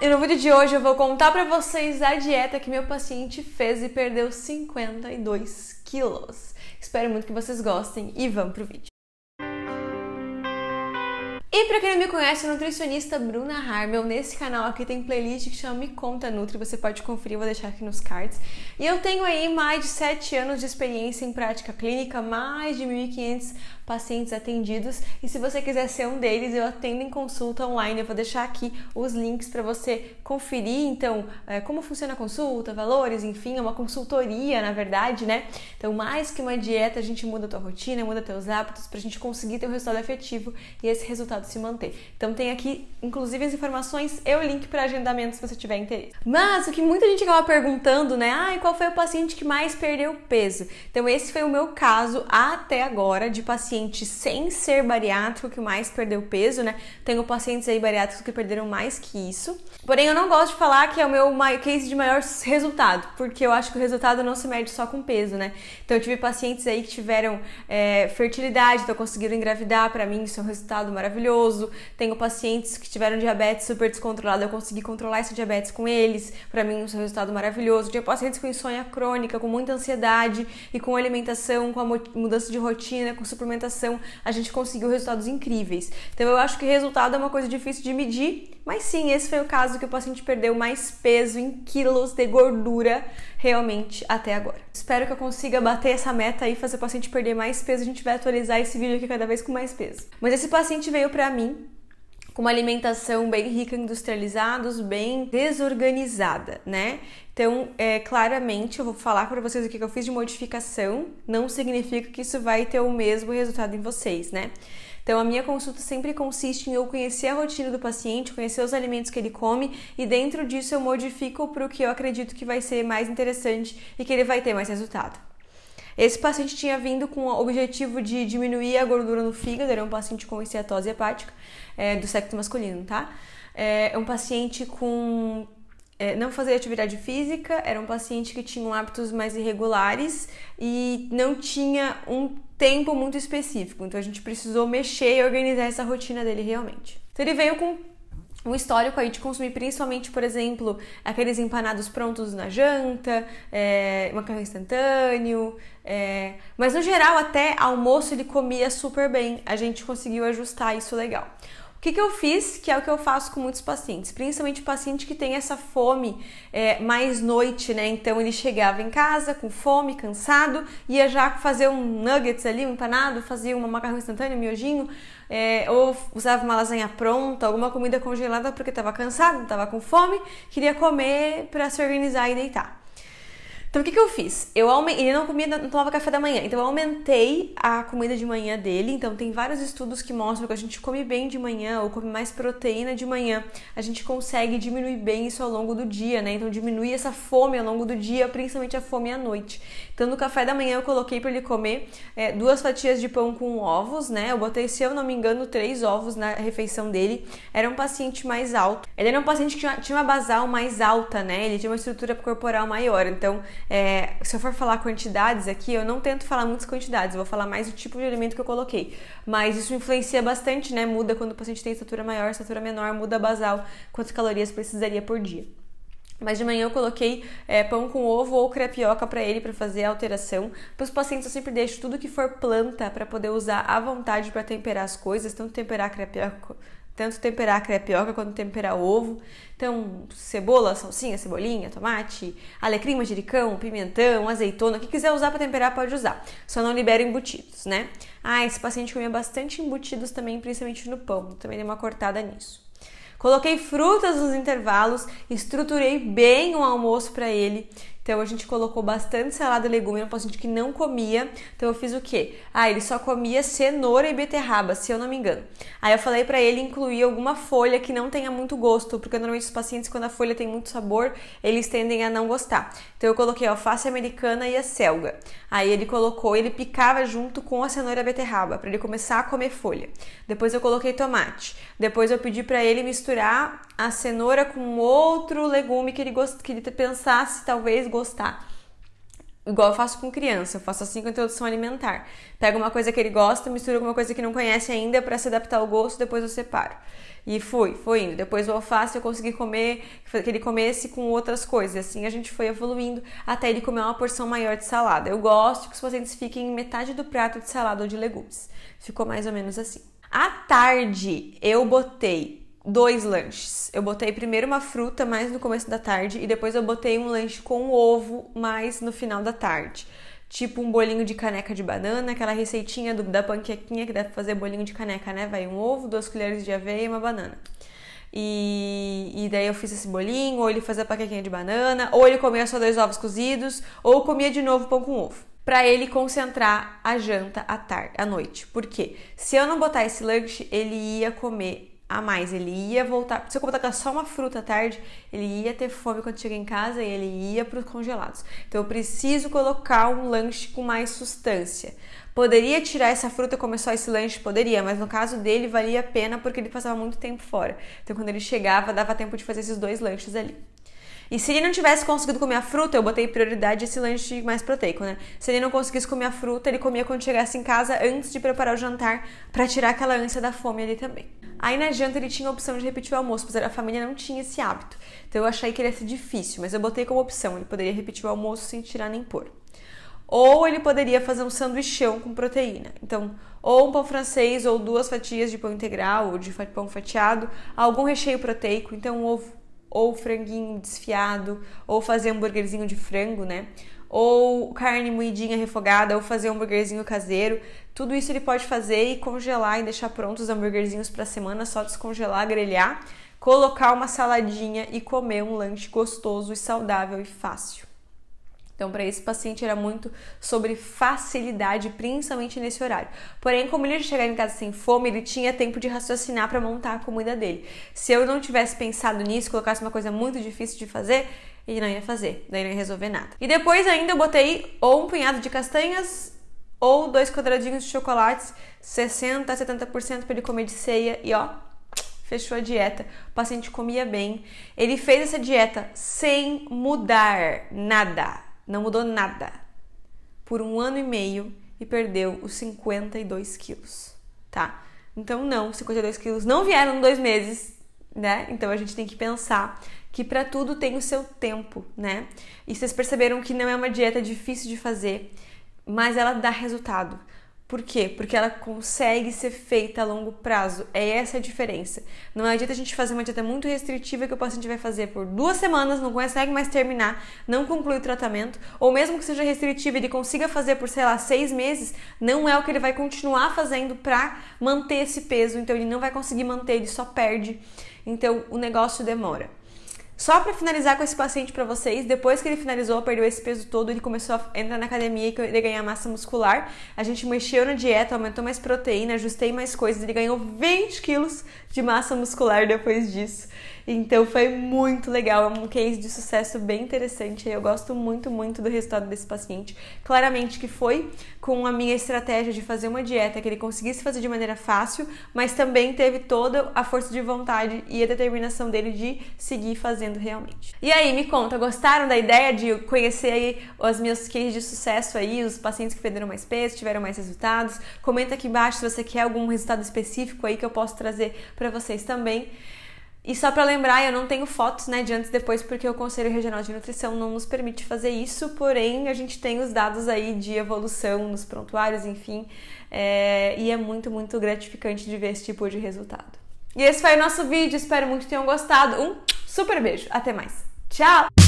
E no vídeo de hoje eu vou contar pra vocês a dieta que meu paciente fez e perdeu 52 quilos. Espero muito que vocês gostem e vamos pro vídeo. E pra quem não me conhece, eu sou a nutricionista Bruna Harmel. Nesse canal aqui tem playlist que chama Me Conta Nutri, você pode conferir, eu vou deixar aqui nos cards. E eu tenho aí mais de 7 anos de experiência em prática clínica, mais de 1.500 pacientes atendidos. E se você quiser ser um deles, eu atendo em consulta online. Eu vou deixar aqui os links para você conferir, então, como funciona a consulta, valores, enfim, é uma consultoria, na verdade, né? Então, mais que uma dieta, a gente muda a tua rotina, muda teus hábitos pra gente conseguir ter um resultado efetivo e esse resultado se manter. Então tem aqui, inclusive, as informações e o link para agendamento se você tiver interesse. Mas o que muita gente acaba perguntando, né? Qual foi o paciente que mais perdeu peso? Então esse foi o meu caso até agora de paciente sem ser bariátrico que mais perdeu peso, né? Tenho pacientes aí bariátricos que perderam mais que isso. Porém, eu não gosto de falar que é o meu case de maior resultado, porque eu acho que o resultado não se mede só com peso, né? Então eu tive pacientes aí que tiveram fertilidade, então conseguiram engravidar, para mim isso é um resultado maravilhoso. Tenho pacientes que tiveram diabetes super descontrolado, eu consegui controlar esse diabetes com eles, pra mim isso é um resultado maravilhoso. Tinha pacientes com insônia crônica, com muita ansiedade e com alimentação, com a mudança de rotina, com suplementação, a gente conseguiu resultados incríveis. Então eu acho que resultado é uma coisa difícil de medir, mas sim, esse foi o caso que o paciente perdeu mais peso em quilos de gordura realmente até agora. Espero que eu consiga bater essa meta aí, fazer o paciente perder mais peso. A gente vai atualizar esse vídeo aqui cada vez com mais peso. Mas esse paciente veio pra mim com uma alimentação bem rica em industrializados, bem desorganizada, né? Então, claramente, eu vou falar para vocês o que eu fiz de modificação, não significa que isso vai ter o mesmo resultado em vocês, né? Então, a minha consulta sempre consiste em eu conhecer a rotina do paciente, conhecer os alimentos que ele come e dentro disso eu modifico para o que eu acredito que vai ser mais interessante e que ele vai ter mais resultado. Esse paciente tinha vindo com o objetivo de diminuir a gordura no fígado, era um paciente com esteatose hepática do sexo masculino, tá? É um paciente com... não fazia atividade física, era um paciente que tinha hábitos mais irregulares e não tinha um tempo muito específico, então a gente precisou mexer e organizar essa rotina dele realmente. Então ele veio com um histórico aí de consumir principalmente, por exemplo, aqueles empanados prontos na janta, macarrão instantâneo, mas no geral até almoço ele comia super bem, a gente conseguiu ajustar isso legal. O que eu fiz, que é o que eu faço com muitos pacientes, principalmente paciente que tem essa fome mais noite, né? Então ele chegava em casa com fome, cansado, ia já fazer um nuggets ali, um empanado, fazia uma macarrão instantâneo, um miojinho, ou usava uma lasanha pronta, alguma comida congelada porque estava cansado, estava com fome, queria comer para se organizar e deitar. Então, o que eu fiz? Ele não tomava café da manhã, então eu aumentei a comida de manhã dele. Então, tem vários estudos que mostram que a gente come bem de manhã ou come mais proteína de manhã, a gente consegue diminuir bem isso ao longo do dia, né? Então, diminuir essa fome ao longo do dia, principalmente a fome à noite. Então, no café da manhã eu coloquei para ele comer 2 fatias de pão com ovos, né? Eu botei, se eu não me engano, 3 ovos na refeição dele. Era um paciente mais alto. Ele era um paciente que tinha uma basal mais alta, né? Ele tinha uma estrutura corporal maior, então... se eu for falar quantidades aqui, eu não tento falar muitas quantidades, eu vou falar mais o tipo de alimento que eu coloquei. Mas isso influencia bastante, né? Muda quando o paciente tem estatura maior, estatura menor, muda a basal, quantas calorias precisaria por dia. Mas de manhã eu coloquei pão com ovo ou crepioca para ele, para fazer a alteração. Para os pacientes eu sempre deixo tudo que for planta para poder usar à vontade para temperar as coisas, tanto temperar a crepioca quanto temperar o ovo. Então, cebola, salsinha, cebolinha, tomate, alecrim, manjericão, pimentão, azeitona, o que quiser usar para temperar pode usar. Só não libera embutidos, né? Esse paciente comia bastante embutidos também, principalmente no pão. Também dei uma cortada nisso. Coloquei frutas nos intervalos, estruturei bem o almoço para ele. Então a gente colocou bastante salada e legume, era um paciente que não comia. Então eu fiz o quê? Ele só comia cenoura e beterraba, se eu não me engano. Aí eu falei pra ele incluir alguma folha que não tenha muito gosto, porque normalmente os pacientes, quando a folha tem muito sabor, eles tendem a não gostar. Então eu coloquei a alface americana e a selga. Aí ele picava junto com a cenoura e a beterraba, pra ele começar a comer folha. Depois eu coloquei tomate. Depois eu pedi pra ele misturar a cenoura com outro legume que ele pensasse talvez gostar. igual eu faço com criança, eu faço assim com a introdução alimentar. Pego uma coisa que ele gosta, misturo com uma coisa que não conhece ainda para se adaptar ao gosto, depois eu separo. E foi indo. Depois o alface eu consegui comer, que ele comesse com outras coisas. Assim a gente foi evoluindo até ele comer uma porção maior de salada. Eu gosto que os pacientes fiquem em metade do prato de salada ou de legumes. Ficou mais ou menos assim. À tarde eu botei 2 lanches. Eu botei primeiro uma fruta mais no começo da tarde e depois eu botei um lanche com ovo mais no final da tarde. Tipo um bolinho de caneca de banana, aquela receitinha da panquequinha que dá pra fazer bolinho de caneca, né? Vai um ovo, 2 colheres de aveia e uma banana. E daí eu fiz esse bolinho, ou ele fazia a panquequinha de banana, ou ele comia só 2 ovos cozidos, ou comia de novo pão com ovo. Pra ele concentrar a janta à noite. Por quê? Se eu não botar esse lanche, ele ia comer a mais, ele ia voltar. Se eu colocar só uma fruta à tarde, ele ia ter fome quando chegar em casa e ele ia para os congelados. Então eu preciso colocar um lanche com mais sustância. Poderia tirar essa fruta e comer só esse lanche? Poderia, mas no caso dele valia a pena porque ele passava muito tempo fora. Então quando ele chegava, dava tempo de fazer esses 2 lanches ali. E se ele não tivesse conseguido comer a fruta, eu botei prioridade esse lanche mais proteico, né? Se ele não conseguisse comer a fruta, ele comia quando chegasse em casa antes de preparar o jantar para tirar aquela ânsia da fome ali também. Aí na janta ele tinha a opção de repetir o almoço, mas a família não tinha esse hábito. Então eu achei que ele ia ser difícil, mas eu botei como opção, ele poderia repetir o almoço sem tirar nem pôr. Ou ele poderia fazer um sanduichão com proteína. Então, ou um pão francês, ou 2 fatias de pão integral, ou de pão fatiado, algum recheio proteico, então um ovo, ou franguinho desfiado, ou fazer hambúrguerzinho de frango, né? Ou carne moidinha refogada, ou fazer um hambúrguerzinho caseiro. Tudo isso ele pode fazer e congelar e deixar prontos os hambúrguerzinhos para a semana, só descongelar, grelhar, colocar uma saladinha e comer um lanche gostoso e saudável e fácil. Então, para esse paciente era muito sobre facilidade, principalmente nesse horário. Porém, como ele ia chegar em casa sem fome, ele tinha tempo de raciocinar para montar a comida dele. Se eu não tivesse pensado nisso, colocasse uma coisa muito difícil de fazer, ele não ia fazer, daí não ia resolver nada. E depois ainda eu botei ou um punhado de castanhas ou 2 quadradinhos de chocolates, 60% a 70% para ele comer de ceia e ó, fechou a dieta. O paciente comia bem. Ele fez essa dieta sem mudar nada. Não mudou nada por 1 ano e meio e perdeu os 52 quilos, tá? Então não, 52 quilos não vieram em 2 meses, né? Então a gente tem que pensar que para tudo tem o seu tempo, né? E vocês perceberam que não é uma dieta difícil de fazer, mas ela dá resultado. Por quê? Porque ela consegue ser feita a longo prazo. É essa a diferença. Não adianta a gente fazer uma dieta muito restritiva que o paciente vai fazer por 2 semanas, não consegue mais terminar, não conclui o tratamento, ou mesmo que seja restritiva ele consiga fazer por, 6 meses, não é o que ele vai continuar fazendo para manter esse peso. Então ele não vai conseguir manter, ele só perde. Então o negócio demora. Só para finalizar com esse paciente para vocês, depois que ele finalizou, perdeu esse peso todo, ele começou a entrar na academia e querer ganhar massa muscular. A gente mexeu na dieta, aumentou mais proteína, ajustei mais coisas, ele ganhou 20 quilos de massa muscular depois disso. Então foi muito legal, é um case de sucesso bem interessante. Eu gosto muito do resultado desse paciente. Claramente que foi com a minha estratégia de fazer uma dieta que ele conseguisse fazer de maneira fácil, mas também teve toda a força de vontade e a determinação dele de seguir fazendo realmente. E aí, me conta, gostaram da ideia de conhecer aí os meus cases de sucesso aí, os pacientes que perderam mais peso, tiveram mais resultados? Comenta aqui embaixo se você quer algum resultado específico aí que eu posso trazer para vocês também. E só para lembrar, eu não tenho fotos, né, de antes e depois, porque o Conselho Regional de Nutrição não nos permite fazer isso, porém a gente tem os dados aí de evolução nos prontuários, enfim, e é muito gratificante de ver esse tipo de resultado. E esse foi o nosso vídeo, espero muito que tenham gostado. Um super beijo, até mais. Tchau!